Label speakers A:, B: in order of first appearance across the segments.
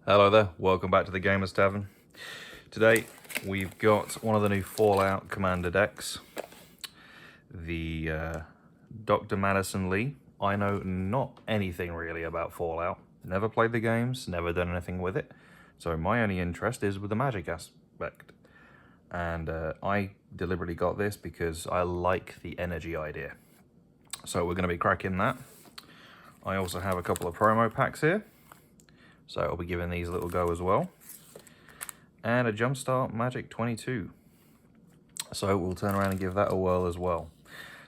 A: Hello there, welcome back to the Gamers Tavern. Today we've got one of the new Fallout Commander decks, the Dr. Madison Lee. I know not anything really about Fallout, never played the games, never done anything with it, so my only interest is with the magic aspect. And I deliberately got this because I like the energy idea. So we're going to be cracking that. I also have a couple of promo packs here, so I'll be giving these a little go as well. And a Jumpstart Magic 22. So we'll turn around and give that a whirl as well.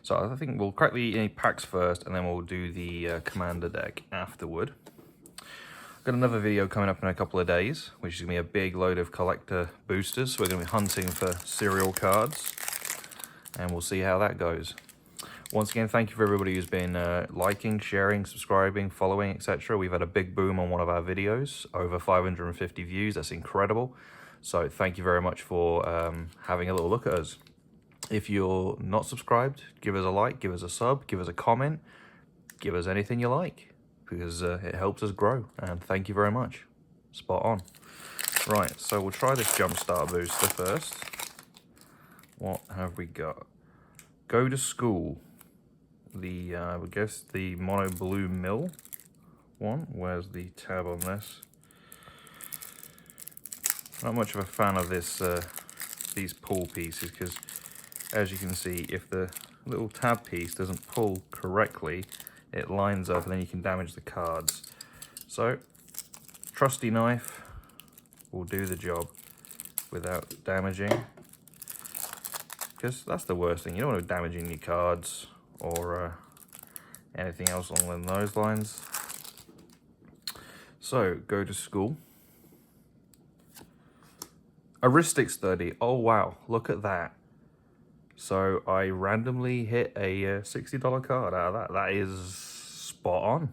A: So I think we'll crack the packs first, and then we'll do the Commander deck afterward. I've got another video coming up in a couple of days, which is going to be a big load of collector boosters. So we're going to be hunting for serial cards, and we'll see how that goes. Once again, thank you for everybody who's been liking, sharing, subscribing, following, etc. We've had a big boom on one of our videos, over 550 views. That's incredible. So thank you very much for having a little look at us. If you're not subscribed, give us a like, give us a sub, give us a comment, give us anything you like, because it helps us grow. And thank you very much. Spot on. Right, so we'll try this Jumpstart booster first. What have we got? Go to School. The I guess the mono blue mill one. Where's the tab on this? Not much of a fan of this these pull pieces, because as you can see, if the little tab piece doesn't pull correctly, it lines up and then you can damage the cards. So trusty knife will do the job without damaging, because that's the worst thing. You don't want to be damaging your cards or anything else along those lines. So, Go to School. Heuristic Study. Oh wow, look at that. So I randomly hit a $60 card out of that. That is spot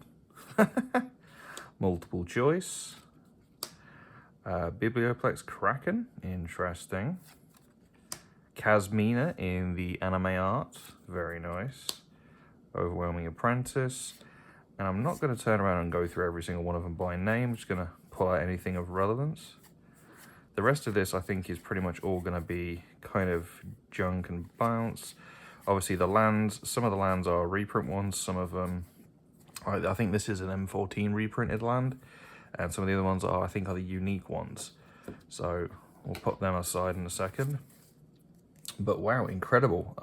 A: on. Multiple choice. Biblioplex Kraken. Interesting. Casmina in the anime art, very nice. Overwhelming Apprentice, and I'm not going to turn around and go through every single one of them by name. I'm just going to pull out anything of relevance. The rest of this I think is pretty much all going to be kind of junk and bounce. Obviously the lands, some of the lands are reprint ones, some of them, I think this is an M14 reprinted land, and some of the other ones are, I think, are the unique ones. So we'll put them aside in a second. But wow, incredible.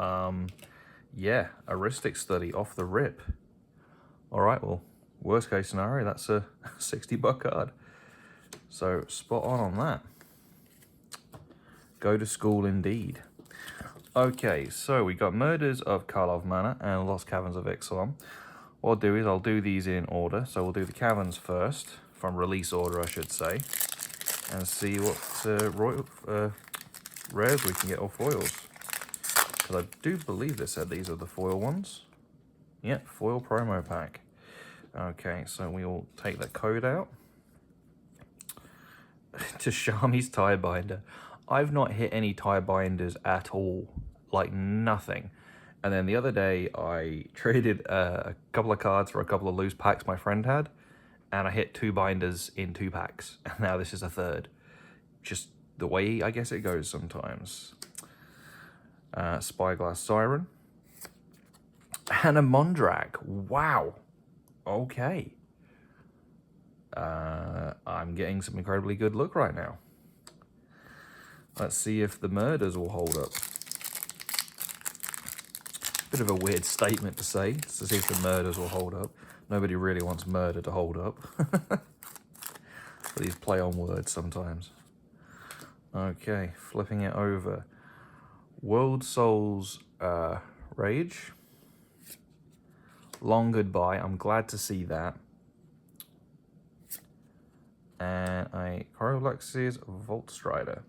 A: Yeah, Heuristic Study off the rip. All right, well, worst case scenario, that's a $60 card. So spot on that. Go to School indeed. Okay, so we got Murders of Karlov Manor and Lost Caverns of Ixalan. What I'll do is I'll do these in order. So we'll do the caverns first, from release order, I should say, and see what rares we can get, or foils. Because I do believe they said these are the foil ones. Yep, foil promo pack. Okay, so we will take that code out. To Shami's tie binder. I've not hit any tie binders at all. Like nothing. And then the other day I traded a couple of cards for a couple of loose packs my friend had. And I hit 2 binders in 2 packs. And now this is a third. Just the way I guess it goes sometimes. Spyglass Siren, and a Mondrak. Wow. Okay. I'm getting some incredibly good luck right now. Let's see if the murders will hold up. Bit of a weird statement to say, to see if the murders will hold up. Nobody really wants murder to hold up. But these play on words sometimes. Okay, flipping it over. World Souls Rage. Long Goodbye. I'm glad to see that. And a Corolex's Volt Strider.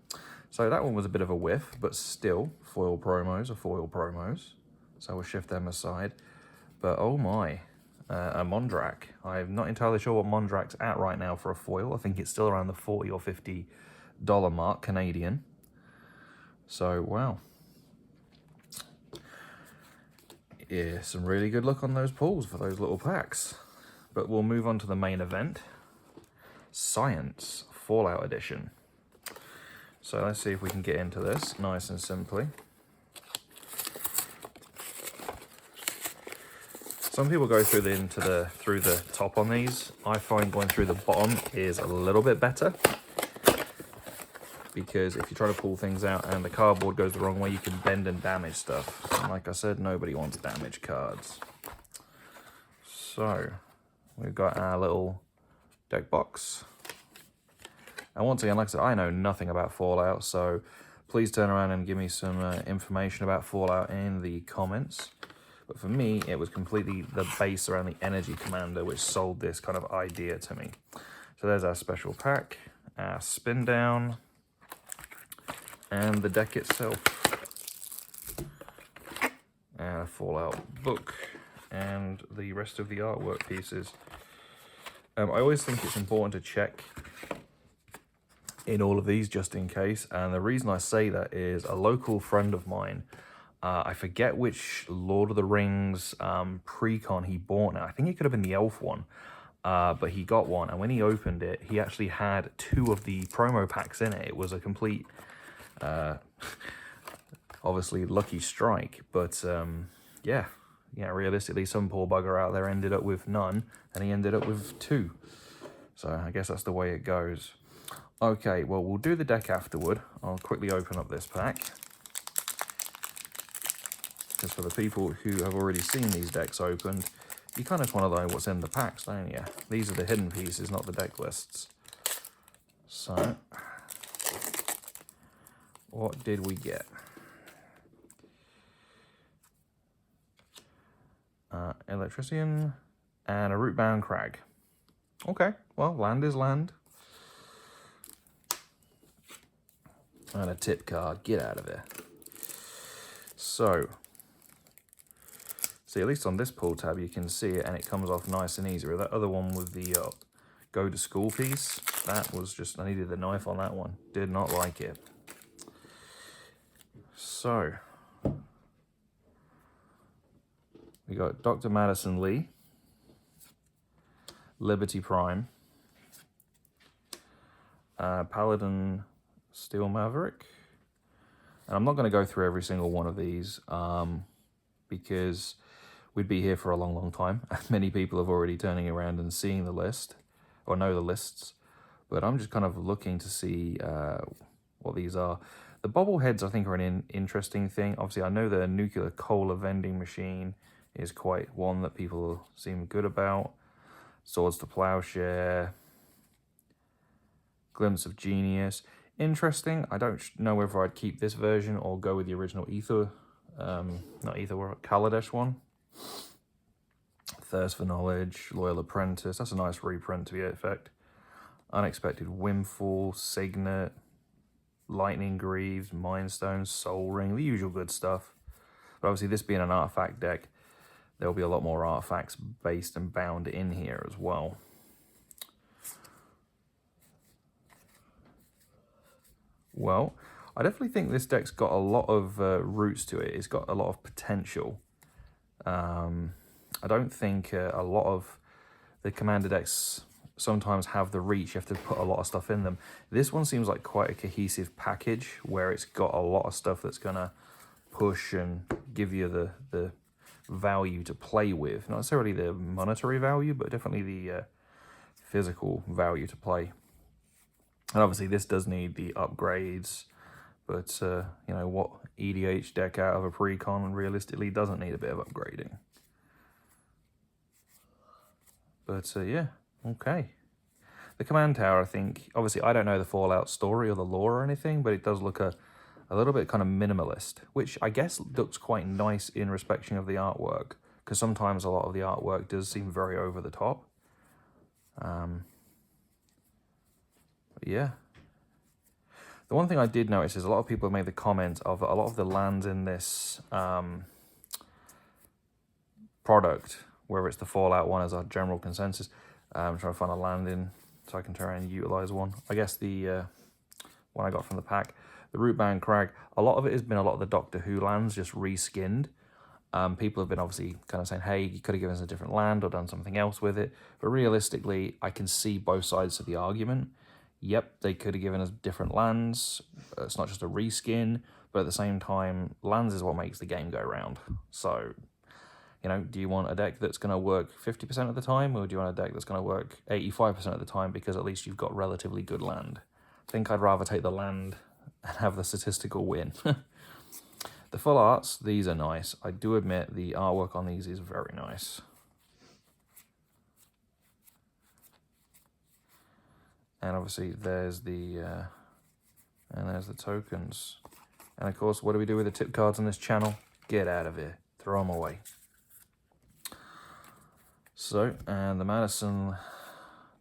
A: So that one was a bit of a whiff, but still, foil promos are foil promos. So we'll shift them aside. But oh my, a Mondrak. I'm not entirely sure what Mondrak's at right now for a foil. I think it's still around the $40 or $50 mark, Canadian. So, wow. Yeah, some really good luck on those pulls for those little packs. But we'll move on to the main event. Science Fallout Edition. So let's see if we can get into this nice and simply. Some people go through the top on these. I find going through the bottom is a little bit better, because if you try to pull things out and the cardboard goes the wrong way, you can bend and damage stuff. And like I said, nobody wants damaged cards. So we've got our little deck box. And once again, like I said, I know nothing about Fallout, so please turn around and give me some information about Fallout in the comments. But for me, it was completely the base around the Energy Commander which sold this kind of idea to me. So there's our special pack, our spin down, and the deck itself. And a Fallout book, and the rest of the artwork pieces. I always think it's important to check in all of these just in case, and the reason I say that is a local friend of mine, I forget which Lord of the Rings pre-con he bought now. I think it could have been the elf one, but he got one, and when he opened it, he actually had 2 of the promo packs in it. It was a complete, obviously, lucky strike, but yeah, realistically, some poor bugger out there ended up with none, and he ended up with 2. So I guess that's the way it goes. Okay, well, we'll do the deck afterward. I'll quickly open up this pack, because for the people who have already seen these decks opened, you kind of want to know what's in the packs, don't you? These are the hidden pieces, not the deck lists. So, what did we get? Electrician and a Rootbound Crag. Okay, well, land is land. And a tip card. Get out of there. So, see, at least on this pull tab, you can see it, and it comes off nice and easy. That other one with the go to school piece, that was just, I needed the knife on that one. Did not like it. So, we got Dr. Madison Lee, Liberty Prime, Paladin Steel Maverick. And I'm not going to go through every single one of these because we'd be here for a long, long time. Many people have already turning around and seeing the list, or know the lists. But I'm just kind of looking to see what these are. The bobbleheads, I think, are an interesting thing. Obviously, I know the nuclear cola vending machine is quite one that people seem good about. Swords to Plowshare, Glimpse of Genius. Interesting. I don't know whether I'd keep this version or go with the original Ether, not Ether, Kaladesh one. Thirst for Knowledge, Loyal Apprentice. That's a nice reprint to be effect. Unexpected Windfall, Signet, Lightning Greaves, Mind Stones, Soul Ring, the usual good stuff. But obviously, this being an artifact deck, there'll be a lot more artifacts based and bound in here as well. Well, I definitely think this deck's got a lot of roots to it. It's got a lot of potential. I don't think a lot of the Commander decks sometimes have the reach. You have to put a lot of stuff in them. This one seems like quite a cohesive package where it's got a lot of stuff that's going to push and give you the value to play with. Not necessarily the monetary value, but definitely the physical value to play. And obviously this does need the upgrades, but you know, what EDH deck out of a pre-con realistically doesn't need a bit of upgrading. But yeah, okay. The command tower, I think, obviously I don't know the Fallout story or the lore or anything, but it does look a little bit kind of minimalist, which I guess looks quite nice in respect of the artwork, because sometimes a lot of the artwork does seem very over the top. But yeah. The one thing I did notice is a lot of people have made the comment of a lot of the lands in this product, whether it's the Fallout one as a general consensus. I'm trying to find a land in so I can turn around and utilize one. I guess the one I got from the pack, the Rootbound Crag, a lot of it has been a lot of the Doctor Who lands just reskinned. People have been obviously kind of saying, hey, you could have given us a different land or done something else with it. But realistically, I can see both sides of the argument. Yep, they could have given us different lands. It's not just a reskin, but at the same time, lands is what makes the game go round. So, you know, do you want a deck that's going to work 50% of the time, or do you want a deck that's going to work 85% of the time because at least you've got relatively good land? I think I'd rather take the land and have the statistical win. The full arts, these are nice. I do admit the artwork on these is very nice. And obviously there's the tokens. And of course, what do we do with the tip cards on this channel? Get out of here. Throw them away. So, and the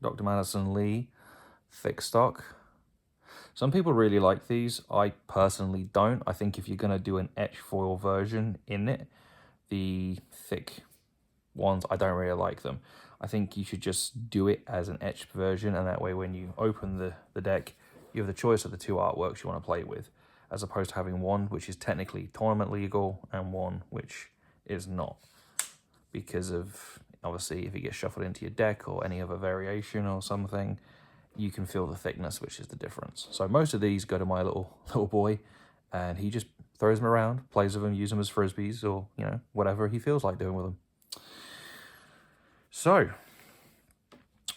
A: Dr. Madison Lee thick stock. Some people really like these. I personally don't. I think if you're going to do an etch foil version in it, the thick ones, I don't really like them. I think you should just do it as an etched version, and that way when you open the deck, you have the choice of the two artworks you want to play with, as opposed to having one which is technically tournament legal and one which is not. Because of, obviously, if it gets shuffled into your deck or any other variation or something, you can feel the thickness, which is the difference. So most of these go to my little boy, and he just throws them around, plays with them, uses them as frisbees, or, you know, whatever he feels like doing with them. So,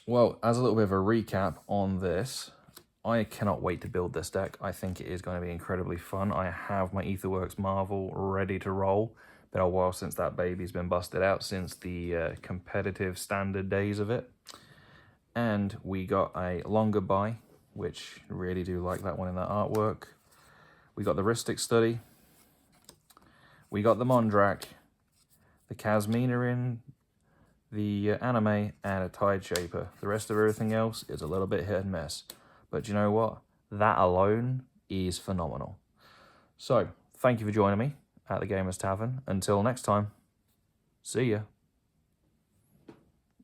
A: well, as a little bit of a recap on this, I cannot wait to build this deck. I think it is going to be incredibly fun. I have my Aetherworks Marvel ready to roll. Been a while since that baby's been busted out, since the competitive standard days of it. And we got a longer buy, which really do like that one in that artwork. We got the Ristic Study. We got the Mondrak, the Casmina in the anime, and a Tide Shaper. The rest of everything else is a little bit hit and miss. But you know what? That alone is phenomenal. So, thank you for joining me at the Gamers Tavern. Until next time, see ya.